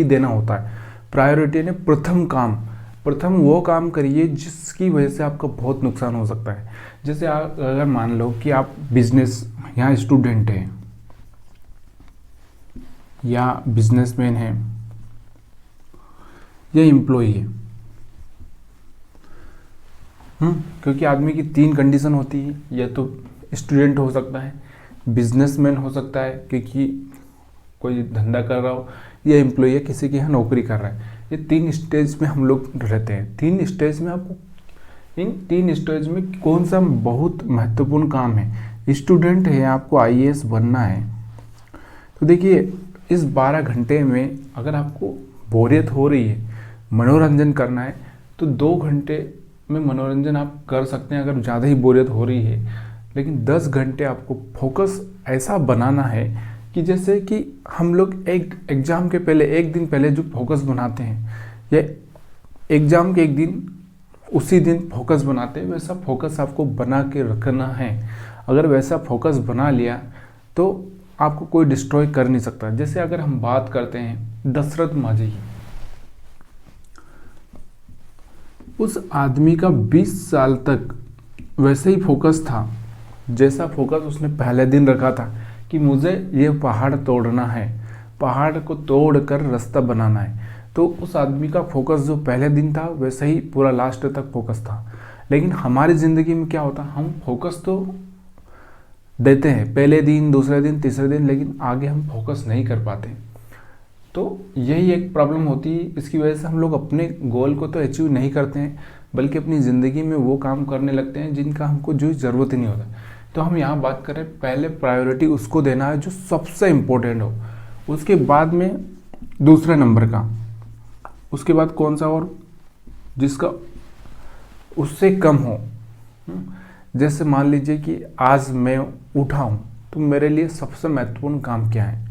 देना होता है। प्रायोरिटी ने प्रथम वो काम करिए जिसकी वजह से आपका बहुत नुकसान हो सकता है। जैसे अगर मान लो कि आप बिजनेस या स्टूडेंट हैं या बिजनेसमैन हैं या एम्प्लॉई है, क्योंकि आदमी की 3 कंडीशन होती है, या तो स्टूडेंट हो सकता है, बिजनेसमैन हो सकता है क्योंकि कोई धंधा कर रहा हो, या एम्प्लॉई है किसी के यहाँ नौकरी कर रहा है। ये 3 स्टेज में हम लोग रहते हैं। 3 स्टेज में आपको, इन 3 स्टेज में कौन सा बहुत महत्वपूर्ण काम है। स्टूडेंट है, आपको आईएएस बनना है, तो देखिए इस 12 घंटे में अगर आपको बोरियत हो रही है, मनोरंजन करना है, तो 2 घंटे में मनोरंजन आप कर सकते हैं अगर ज़्यादा ही बोरियत हो रही है। लेकिन 10 घंटे आपको फोकस ऐसा बनाना है कि जैसे कि हम लोग एक एग्ज़ाम के पहले एक दिन पहले जो फोकस बनाते हैं, या एग्ज़ाम के एक दिन उसी दिन फोकस बनाते हैं, वैसा फोकस आपको बना के रखना है। अगर वैसा फोकस बना लिया तो आपको कोई डिस्ट्रॉय कर नहीं सकता। जैसे अगर हम बात करते हैं दशरथ माझी, उस आदमी का 20 साल तक वैसे ही फोकस था जैसा फोकस उसने पहले दिन रखा था कि मुझे ये पहाड़ तोड़ना है, पहाड़ को तोड़कर रास्ता बनाना है। तो उस आदमी का फोकस जो पहले दिन था वैसे ही पूरा लास्ट तक फोकस था। लेकिन हमारी ज़िंदगी में क्या होता है, हम फोकस तो देते हैं पहले दिन, दूसरे दिन, तीसरे दिन, लेकिन आगे हम फोकस नहीं कर पाते। तो यही एक प्रॉब्लम होती है। इसकी वजह से हम लोग अपने गोल को तो अचीव नहीं करते हैं, बल्कि अपनी ज़िंदगी में वो काम करने लगते हैं जिनका हमको जो ज़रूरत ही नहीं होता। तो हम यहाँ बात करें, पहले प्रायोरिटी उसको देना है जो सबसे इम्पोर्टेंट हो, उसके बाद में दूसरे नंबर का, उसके बाद कौन सा और जिसका उससे कम हो। जैसे मान लीजिए कि आज मैं उठा हूँ, तो मेरे लिए सबसे महत्वपूर्ण काम क्या है।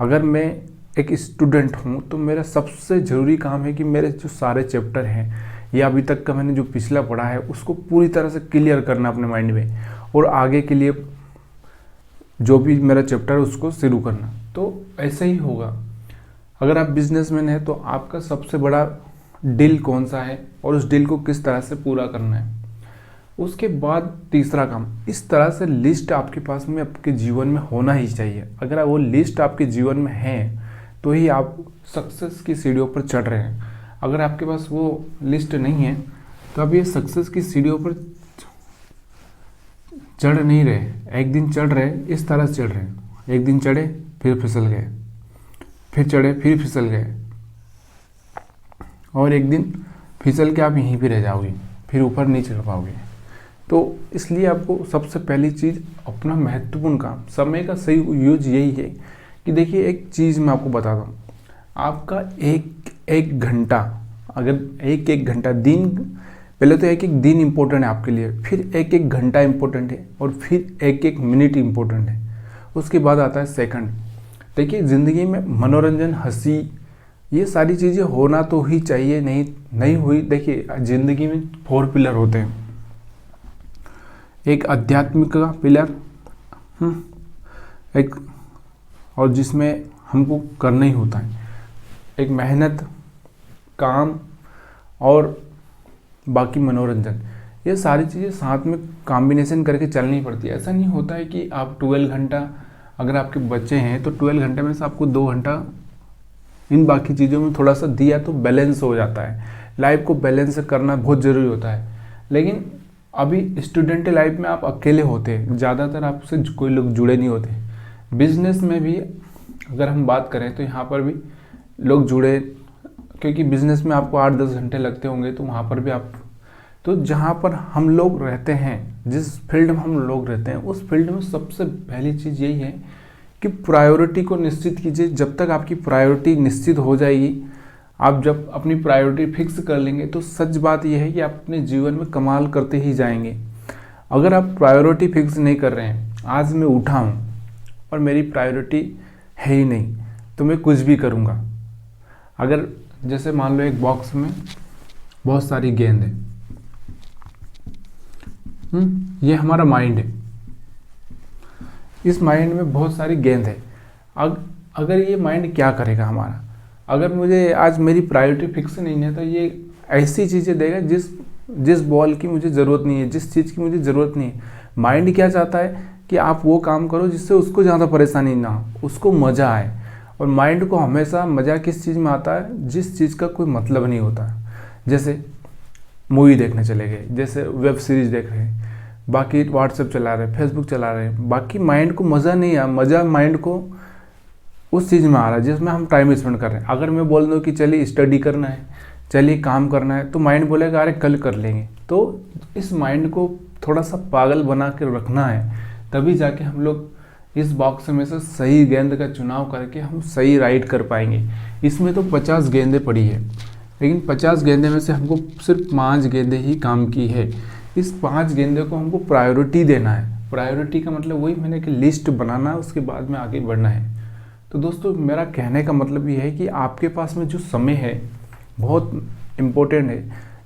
अगर मैं एक स्टूडेंट हूँ तो मेरा सबसे ज़रूरी काम है कि मेरे जो सारे चैप्टर हैं या अभी तक का मैंने जो पिछला पढ़ा है उसको पूरी तरह से क्लियर करना अपने माइंड में, और आगे के लिए जो भी मेरा चैप्टर है उसको शुरू करना। तो ऐसे ही होगा। अगर आप बिजनेसमैन हैं तो आपका सबसे बड़ा डील कौन सा है और उस डील को किस तरह से पूरा करना है। उसके बाद तीसरा काम, इस तरह से लिस्ट आपके पास में आपके जीवन में होना ही चाहिए। अगर वो लिस्ट आपके जीवन में है तो ही आप सक्सेस की सीढ़ियों पर चढ़ रहे हैं। अगर आपके पास वो लिस्ट नहीं है तो आप ये सक्सेस की सीढ़ियों पर चढ़ नहीं रहे। एक दिन चढ़ रहे, इस तरह से चढ़ रहे हैं, एक दिन चढ़े फिर फिसल गए, फिर चढ़े फिर फिसल गए, और एक दिन फिसल के आप यहीं पे रह जाओगे, फिर ऊपर नहीं चढ़ पाओगे। तो इसलिए आपको सबसे पहली चीज़ अपना महत्वपूर्ण काम, समय का सही यूज यही है कि देखिए एक चीज़ मैं आपको बताता हूँ, आपका एक घंटा, अगर एक घंटा दिन, पहले तो एक दिन इम्पोर्टेंट है आपके लिए, फिर एक घंटा इम्पोर्टेंट है, और फिर एक मिनट इम्पोर्टेंट है, उसके बाद आता है सेकंड। देखिए ज़िंदगी में मनोरंजन, हंसी, ये सारी चीज़ें होना तो ही चाहिए। नहीं हुई, देखिए ज़िंदगी में 4 पिलर होते हैं। एक आध्यात्मिक का पिलर, एक और जिसमें हमको करना ही होता है, एक मेहनत, काम, और बाकी मनोरंजन। ये सारी चीज़ें साथ में कॉम्बिनेशन करके चलनी पड़ती है। ऐसा नहीं होता है कि आप 12 घंटा, अगर आपके बच्चे हैं तो 12 घंटे में से आपको 2 घंटा इन बाकी चीज़ों में थोड़ा सा दिया तो बैलेंस हो जाता है। लाइफ को बैलेंस करना बहुत ज़रूरी होता है। लेकिन अभी स्टूडेंट लाइफ में आप अकेले होते हैं, ज़्यादातर आपसे कोई लोग जुड़े नहीं होते। बिजनेस में भी अगर हम बात करें तो यहाँ पर भी लोग जुड़े, क्योंकि बिज़नेस में आपको 8-10 घंटे लगते होंगे, तो वहाँ पर भी आप, तो जहाँ पर हम लोग रहते हैं, जिस फील्ड में हम लोग रहते हैं, उस फील्ड में सबसे पहली चीज़ यही है कि प्रायोरिटी को निश्चित कीजिए। जब तक आपकी प्रायोरिटी निश्चित हो जाएगी, आप जब अपनी प्रायोरिटी फिक्स कर लेंगे तो सच बात यह है कि आप अपने जीवन में कमाल करते ही जाएंगे। अगर आप प्रायोरिटी फिक्स नहीं कर रहे हैं, आज मैं उठा हूँ और मेरी प्रायोरिटी है ही नहीं, तो मैं कुछ भी करूँगा। अगर जैसे मान लो एक बॉक्स में बहुत सारी गेंद है, ये हमारा माइंड है, इस माइंड में बहुत सारी गेंद है। अगर ये माइंड क्या करेगा हमारा, अगर मुझे आज मेरी प्रायोरिटी फिक्स नहीं है तो ये ऐसी चीज़ें देगा जिस बॉल की मुझे ज़रूरत नहीं है, जिस चीज़ की मुझे ज़रूरत नहीं है। माइंड क्या चाहता है कि आप वो काम करो जिससे उसको ज़्यादा परेशानी ना हो, उसको मज़ा आए। और माइंड को हमेशा मज़ा किस चीज़ में आता है, जिस चीज़ का कोई मतलब नहीं होता। जैसे मूवी देखने चले गए, जैसे वेब सीरीज़ देख रहे हैं, बाकी व्हाट्सएप चला रहे हैं, फेसबुक चला रहे हैं, बाकी माइंड को मज़ा नहीं आया। मज़ा माइंड को उस चीज़ में आ रहा है जिसमें हम टाइम स्पेंड कर रहे हैं। अगर मैं बोल दूँ कि चलिए स्टडी करना है, चलिए काम करना है, तो माइंड बोलेगा अरे कल कर लेंगे। तो इस माइंड को थोड़ा सा पागल बना के रखना है, तभी जाके हम लोग इस बॉक्स में से सही गेंद का चुनाव करके हम सही राइड कर पाएंगे। इसमें तो 50 गेंदें पड़ी है, लेकिन 50 गेंदे में से हमको सिर्फ 5 गेंदें ही काम की है। इस 5 गेंदे को हमको प्रायोरिटी देना है। प्रायोरिटी का मतलब वही मैंने कि लिस्ट बनाना है, उसके बाद में आगे बढ़ना है। तो दोस्तों मेरा कहने का मतलब ये है कि आपके पास में जो समय है बहुत इम्पोर्टेंट है।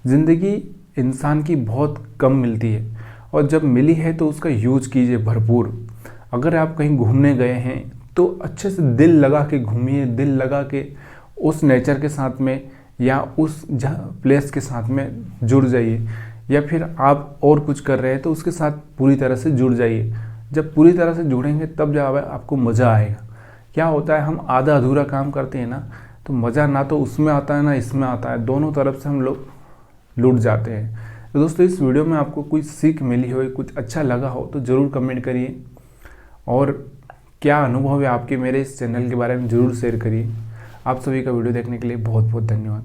ज़िंदगी इंसान की बहुत कम मिलती है, और जब मिली है तो उसका यूज कीजिए भरपूर। अगर आप कहीं घूमने गए हैं तो अच्छे से दिल लगा के घूमिए, दिल लगा के उस नेचर के साथ में या उस प्लेस के साथ में जुड़ जाइए। या फिर आप और कुछ कर रहे हैं तो उसके साथ पूरी तरह से जुड़ जाइए। जब पूरी तरह से जुड़ेंगे तब जब आपको मज़ा आएगा। क्या होता है, हम आधा अधूरा काम करते हैं ना, तो मज़ा ना तो उसमें आता है ना इसमें आता है, दोनों तरफ से हम लोग लूट जाते हैं। तो दोस्तों इस वीडियो में आपको कुछ सीख मिली हो, कुछ अच्छा लगा हो तो ज़रूर कमेंट करिए, और क्या अनुभव है आपके मेरे इस चैनल के बारे में ज़रूर शेयर करिए। आप सभी का वीडियो देखने के लिए बहुत बहुत धन्यवाद।